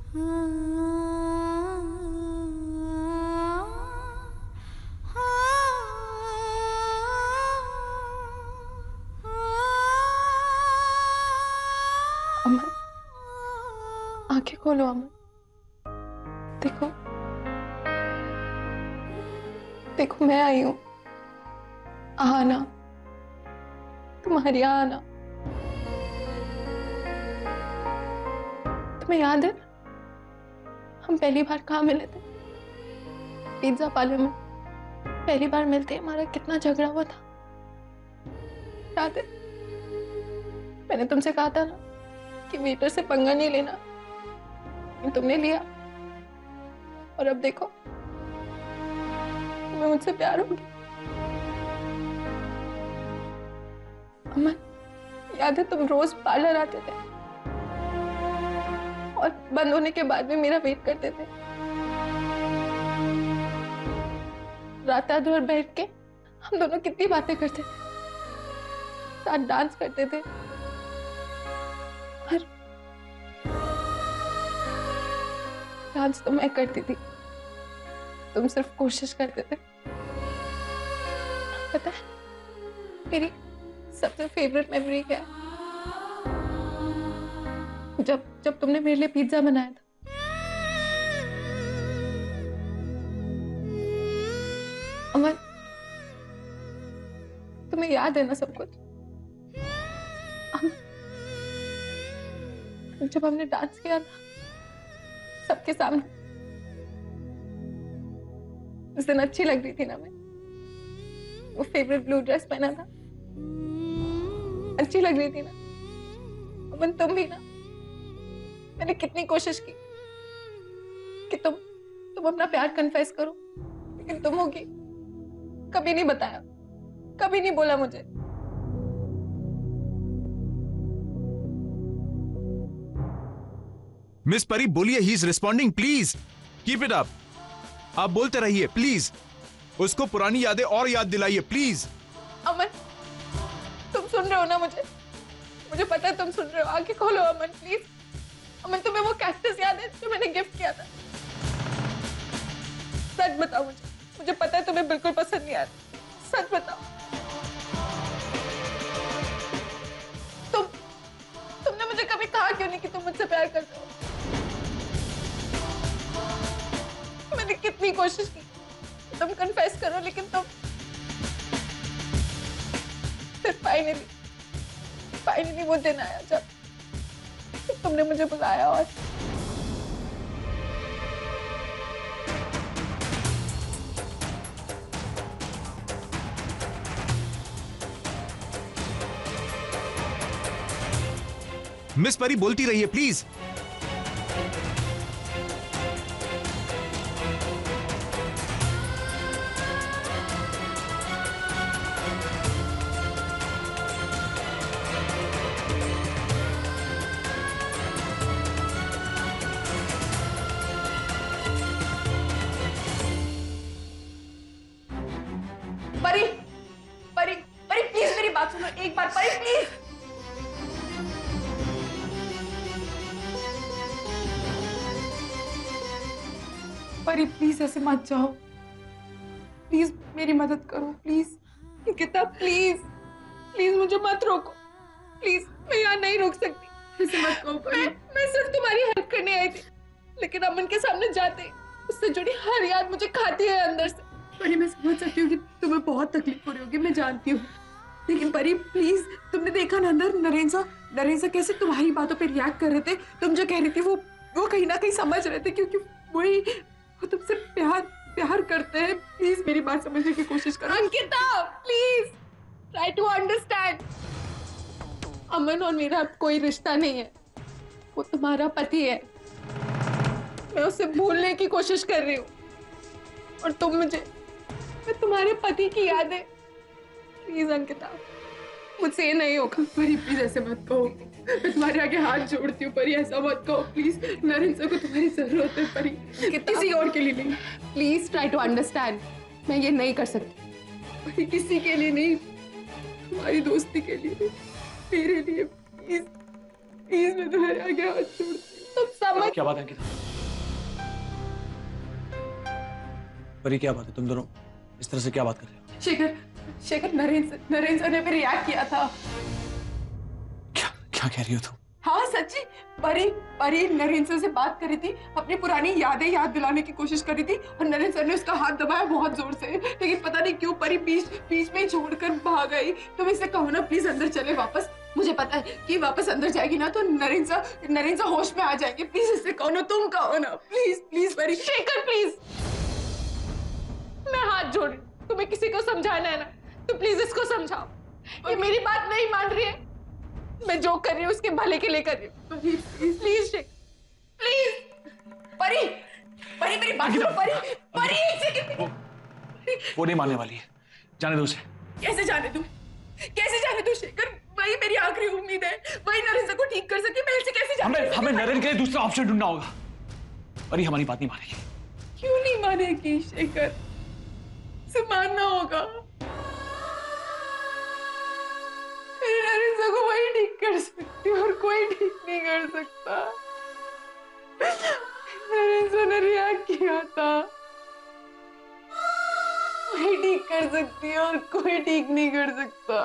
अमन, आंखें खोलो अमन। देखो देखो, मैं आई हूं। आना, तुम्हारी आना। तुम्हें याद है हम पहली बार कहाँ मिले थे? पिज्जा पार्लर में। पहली बार मिलते हमारा कितना झगड़ा हुआ था, याद है? मैंने तुमसे कहा था ना कि वेटर से पंगा नहीं लेना, तुमने लिया। और अब देखो, तुम्हें मुझसे प्यार हो गया। अमन, याद है तुम रोज पार्लर आते थे और बंद होने के बाद भी मेरा वेट करते थे। रात रात भर बैठ के हम दोनों कितनी बातें करते थे, साथ डांस करते थे। और डांस तो मैं करती थी, तुम सिर्फ कोशिश करते थे। पता है मेरी सबसे फेवरेट मेमोरी क्या है? जब तुमने मेरे लिए पिज्जा बनाया था। अमन, तुम्हें याद है ना सब कुछ? जब हमने डांस किया था सबके सामने, उस दिन अच्छी लग रही थी ना मैं? वो फेवरेट ब्लू ड्रेस पहना था, अच्छी लग रही थी ना? अमन, तुम भी ना? मैंने कितनी कोशिश की कि तुम अपना प्यार कन्फेस करो, लेकिन तुम होगी कभी नहीं बताया, कभी नहीं बोला मुझे। मिस परी बोलिए, he is responding, please keep it up. आप बोलते रहिए प्लीज, उसको पुरानी यादें और याद दिलाइए प्लीज। अमन, तुम सुन रहे हो ना मुझे? मुझे पता है तुम सुन रहे हो। आंखें खोलो अमन, प्लीज। अमन, तुम्हें वो कैक्टस याद है जो मैंने गिफ्ट किया था? सच बताओ मुझे पता है तुम्हें बिल्कुल पसंद नहीं आता। सच बताओ। तुमने मुझे कभी कहा क्यों नहीं कि तुम मुझसे प्यार करते हो? मैंने कितनी कोशिश की तुम कन्फेस करो, लेकिन तुम फिर फाइनली वो दिन आया जब तुमने मुझे बुलाया। और मिस परी बोलती रहिए प्लीज। परी परी परी प्लीज मेरी बात सुनो एक बार। परी प्लीज। परी प्लीज ऐसे मत जाओ, प्लीज मेरी मदद करो प्लीज। निकिता प्लीज प्लीज मुझे मत रोको प्लीज, मैं यहाँ नहीं रुक सकती। ऐसे मत कहो परी। मैं सिर्फ तुम्हारी हेल्प करने आई थी, लेकिन अमन के सामने जाते ही उससे जुड़ी हर याद मुझे खाती है अंदर से। परी मैं समझ सकती हूँ कि तुम्हें बहुत तकलीफ हो रही होगी, मैं जानती हूँ, लेकिन परी प्लीज, तुमने देखा ना अंदर नरेंद्र कैसे तुम्हारी बातों पे रिएक्ट कर रहे थे। तुम जो कह रही थी वो कहीं ना कहीं समझ रहे थे, क्योंकि वो तुमसे प्यार करते हैं। प्लीज मेरी बात समझने की कोशिश करो। Ankita please try to understand. Aman और मेरा अब कोई रिश्ता नहीं है, वो तुम्हारा पति है। मैं उसे भूलने की कोशिश कर रही हूँ और तुम मुझे तुम्हारे पति की यादें। प्लीज अंकिता, मुझसे ये नहीं होगा। परी प्लीज ऐसे मत कहो, मैं तुम्हारे आगे हाथ जोड़ती हूँ। परी ऐसा मत कहो प्लीज, नरेंद्र को तुम्हारी जरूरत है परी, किसी और के लिए नहीं। प्लीज ट्राई टू अंडरस्टैंड, मैं ये नहीं कर सकती। परी किसी के लिए नहीं, तुम्हारी दोस्ती के लिए, मेरे लिए। प्लीज प्लीज मैं तुम्हारे आगे हाथ जोड़ती हूँ। तुम समझ। क्या बात है अंकिता? परी क्या बात है, तुम दोनों इस तरह से क्या बात कर रहे हो? शेखर, शेखर, नरेंद्र सर ने भी रिएक्ट किया था। क्या क्या कह रही हो तुम? हाँ सच्ची, परी नरेंद्र सर से बात करी थी, अपनी पुरानी यादें याद दिलाने की कोशिश करी थी और नरेंद्र सर ने उसका हाथ दबाया बहुत जोर से, लेकिन पता नहीं क्यों परी बीच में ही छोड़कर भाग गई। तुम इससे कहो ना प्लीज अंदर चले वापस। मुझे पता है कि वापस अंदर जाएगी ना तो नरेंद्र सर होश में आ जाएंगे। प्लीज इससे कहो ना, तुम कहो ना, प्लीज प्लीज परी। शेखर प्लीज, मैं हाथ जोड़ रही हूँ, तुम्हें किसी को समझाना है ना तो प्लीज इसको समझाओ। ये मेरी बात नहीं मान रही है, मैं जो कर रही हूँ उसके भले के लिए कर रही हूँ। Please Shekhar please. परी मेरी बात सुनो। परी एक सेकंड। वो नहीं मानने वाली है, जाने दो उसे। कैसे जाने दूं शेखर? वही मेरी आखिरी उम्मीद है, वही नरेंद्र को ठीक कर सके। मैं इसे कैसे जाने दूं? हमें नरेंद्र के लिए दूसरा ऑप्शन ढूंढना होगा। परी हमारी बात नहीं मानेगी। क्यों नहीं मानेगी शेखर? इसे मानना होगा। मेरे नरेंद्र को वही ठीक कर सकती है और कोई ठीक नहीं कर सकता। नरेंद्र ने रिएक्ट किया था, वही ठीक कर सकती है और कोई ठीक नहीं कर सकता।